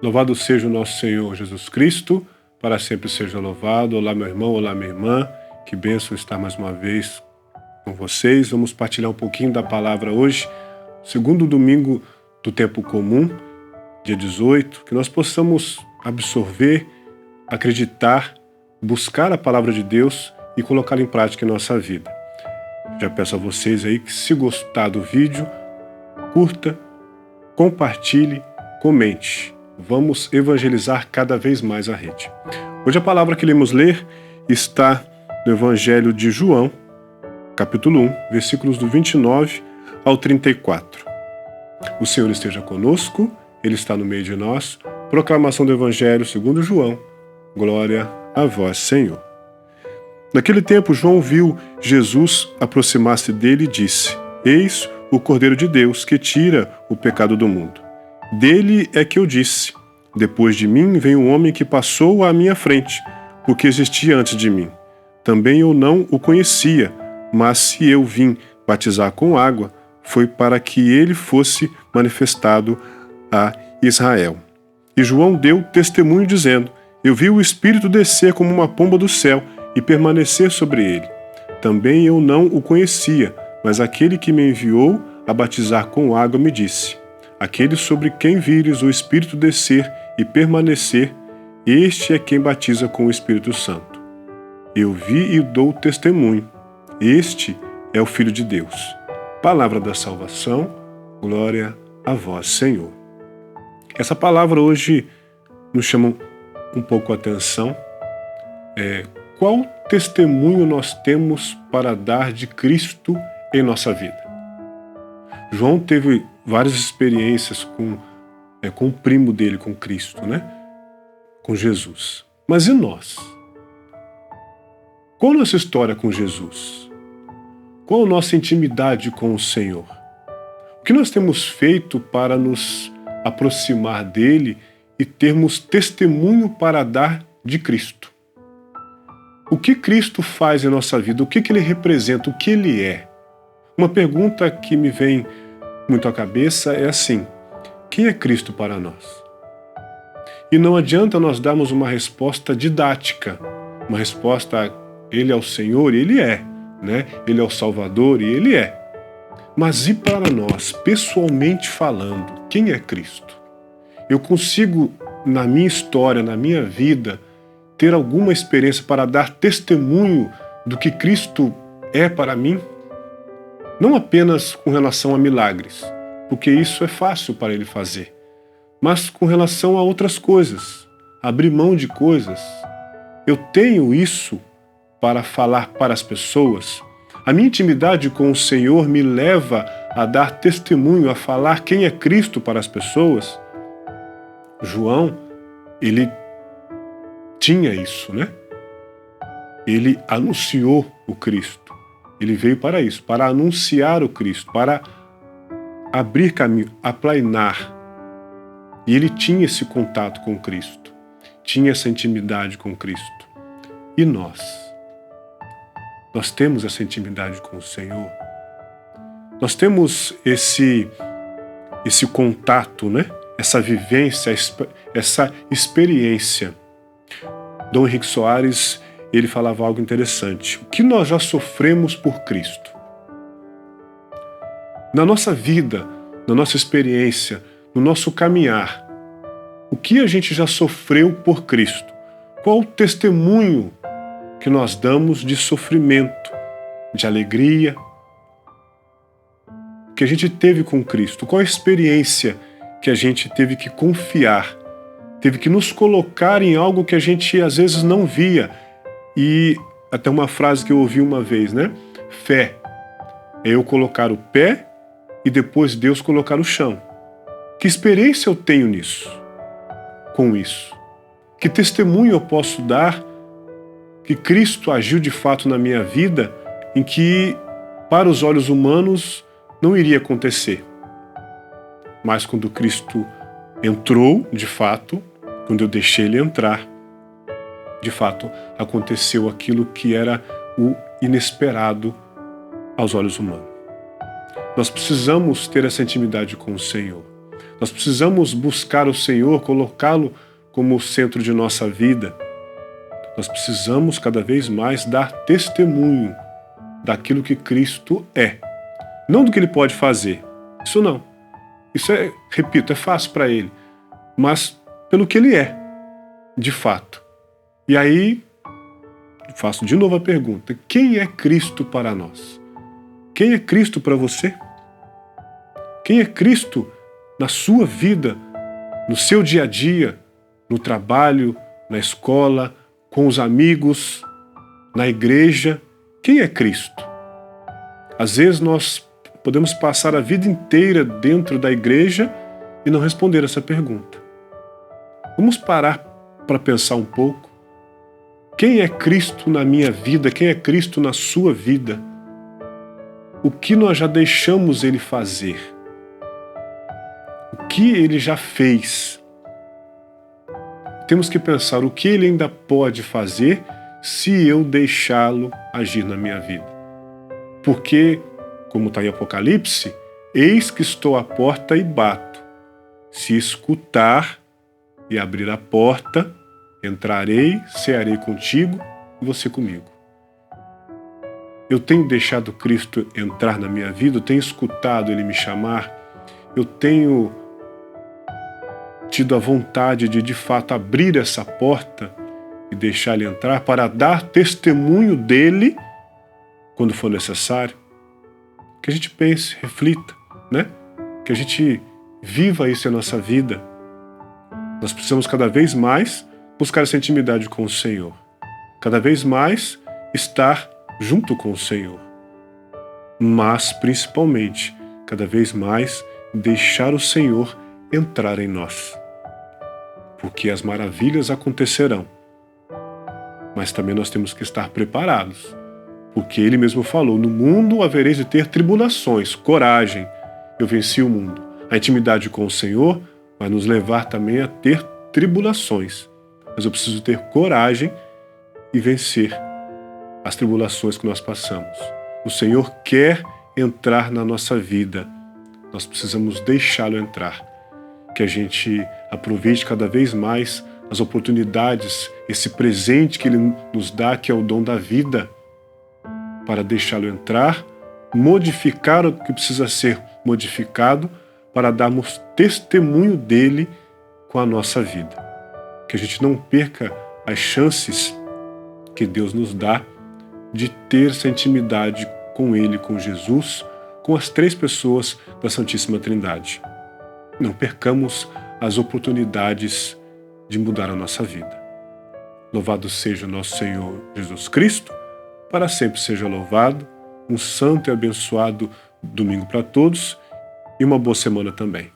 Louvado seja o nosso Senhor Jesus Cristo, para sempre seja louvado. Olá, meu irmão, olá, minha irmã. Que bênção estar mais uma vez com vocês. Vamos partilhar um pouquinho da palavra hoje, segundo domingo do tempo comum, dia 18, que nós possamos absorver, acreditar, buscar a palavra de Deus e colocá-la em prática em nossa vida. Já peço a vocês aí que, se gostar do vídeo, curta, compartilhe, comente. Vamos evangelizar cada vez mais a rede. Hoje a palavra que iremos ler está no Evangelho de João, capítulo 1, versículos do 29 ao 34. O Senhor esteja conosco, Ele está no meio de nós. Proclamação do Evangelho segundo João. Glória a vós, Senhor. Naquele tempo, João viu Jesus aproximar-se dele e disse: Eis o Cordeiro de Deus que tira o pecado do mundo. Dele é que eu disse: depois de mim vem um homem que passou à minha frente, porque existia antes de mim. Também eu não o conhecia, mas se eu vim batizar com água, foi para que ele fosse manifestado a Israel. E João deu testemunho dizendo: eu vi o Espírito descer como uma pomba do céu e permanecer sobre ele. Também eu não o conhecia, mas aquele que me enviou a batizar com água me disse: aquele sobre quem vires o Espírito descer e permanecer, este é quem batiza com o Espírito Santo. Eu vi e dou testemunho. Este é o Filho de Deus. Palavra da salvação, glória a vós, Senhor. Essa palavra hoje nos chama um pouco a atenção. Qual testemunho nós temos para dar de Cristo em nossa vida? João teve várias experiências com o primo dele, com Cristo, com Jesus. Mas e nós? Qual a nossa história com Jesus? Qual a nossa intimidade com o Senhor? O que nós temos feito para nos aproximar dele e termos testemunho para dar de Cristo? O que Cristo faz em nossa vida? O que ele representa? O que ele é? Uma pergunta que me vem muito à cabeça é assim: quem é Cristo para nós? E não adianta nós darmos uma resposta didática, uma resposta: Ele é o Senhor, e Ele é, Ele é o Salvador, e Ele é. Mas e para nós, pessoalmente falando, quem é Cristo? Eu consigo, na minha história, na minha vida, ter alguma experiência para dar testemunho do que Cristo é para mim? Não apenas com relação a milagres, porque isso é fácil para ele fazer, mas com relação a outras coisas, abrir mão de coisas. Eu tenho isso para falar para as pessoas. A minha intimidade com o Senhor me leva a dar testemunho, a falar quem é Cristo para as pessoas. João, ele tinha isso, Ele anunciou o Cristo. Ele veio para isso, para anunciar o Cristo, para abrir caminho, aplainar. E ele tinha esse contato com Cristo, tinha essa intimidade com Cristo. E nós? Nós temos essa intimidade com o Senhor? Nós temos esse contato, essa vivência, essa experiência. Dom Henrique Soares, ele falava algo interessante. O que nós já sofremos por Cristo? Na nossa vida, na nossa experiência, no nosso caminhar, o que a gente já sofreu por Cristo? Qual o testemunho que nós damos de sofrimento, de alegria, que a gente teve com Cristo? Qual a experiência que a gente teve que confiar, teve que nos colocar em algo que a gente às vezes não via? E até uma frase que eu ouvi uma vez, Fé é eu colocar o pé e depois Deus colocar o chão. Que experiência eu tenho nisso? Com isso? Que testemunho eu posso dar que Cristo agiu de fato na minha vida em que, para os olhos humanos, não iria acontecer? Mas quando Cristo entrou, de fato, quando eu deixei Ele entrar, de fato, aconteceu aquilo que era o inesperado aos olhos humanos. Nós precisamos ter essa intimidade com o Senhor. Nós precisamos buscar o Senhor, colocá-lo como o centro de nossa vida. Nós precisamos cada vez mais dar testemunho daquilo que Cristo é. Não do que Ele pode fazer. Isso não. Isso é, repito, é fácil para Ele. Mas pelo que Ele é, de fato. E aí, faço de novo a pergunta: quem é Cristo para nós? Quem é Cristo para você? Quem é Cristo na sua vida, no seu dia a dia, no trabalho, na escola, com os amigos, na igreja? Quem é Cristo? Às vezes nós podemos passar a vida inteira dentro da igreja e não responder essa pergunta. Vamos parar para pensar um pouco. Quem é Cristo na minha vida? Quem é Cristo na sua vida? O que nós já deixamos Ele fazer? O que Ele já fez? Temos que pensar o que Ele ainda pode fazer se eu deixá-lo agir na minha vida. Porque, como está em Apocalipse, eis que estou à porta e bato. Se escutar e abrir a porta, entrarei, cearei contigo e você comigo. Eu tenho deixado Cristo entrar na minha vida, eu tenho escutado Ele me chamar, eu tenho tido a vontade de fato, abrir essa porta e deixar Ele entrar para dar testemunho dEle quando for necessário. Que a gente pense, reflita, né? Que a gente viva isso em nossa vida. Nós precisamos cada vez mais buscar essa intimidade com o Senhor. Cada vez mais estar junto com o Senhor. Mas, principalmente, cada vez mais deixar o Senhor entrar em nós. Porque as maravilhas acontecerão. Mas também nós temos que estar preparados. Porque Ele mesmo falou: no mundo havereis de ter tribulações. Coragem, eu venci o mundo. A intimidade com o Senhor vai nos levar também a ter tribulações. Mas eu preciso ter coragem e vencer as tribulações que nós passamos. O Senhor quer entrar na nossa vida. Nós precisamos deixá-lo entrar. Que a gente aproveite cada vez mais as oportunidades, esse presente que Ele nos dá, que é o dom da vida, para deixá-lo entrar, modificar o que precisa ser modificado, para darmos testemunho dEle com a nossa vida. Que a gente não perca as chances que Deus nos dá de ter essa intimidade com Ele, com Jesus, com as três pessoas da Santíssima Trindade. Não percamos as oportunidades de mudar a nossa vida. Louvado seja o nosso Senhor Jesus Cristo, para sempre seja louvado. Um santo e abençoado domingo para todos e uma boa semana também.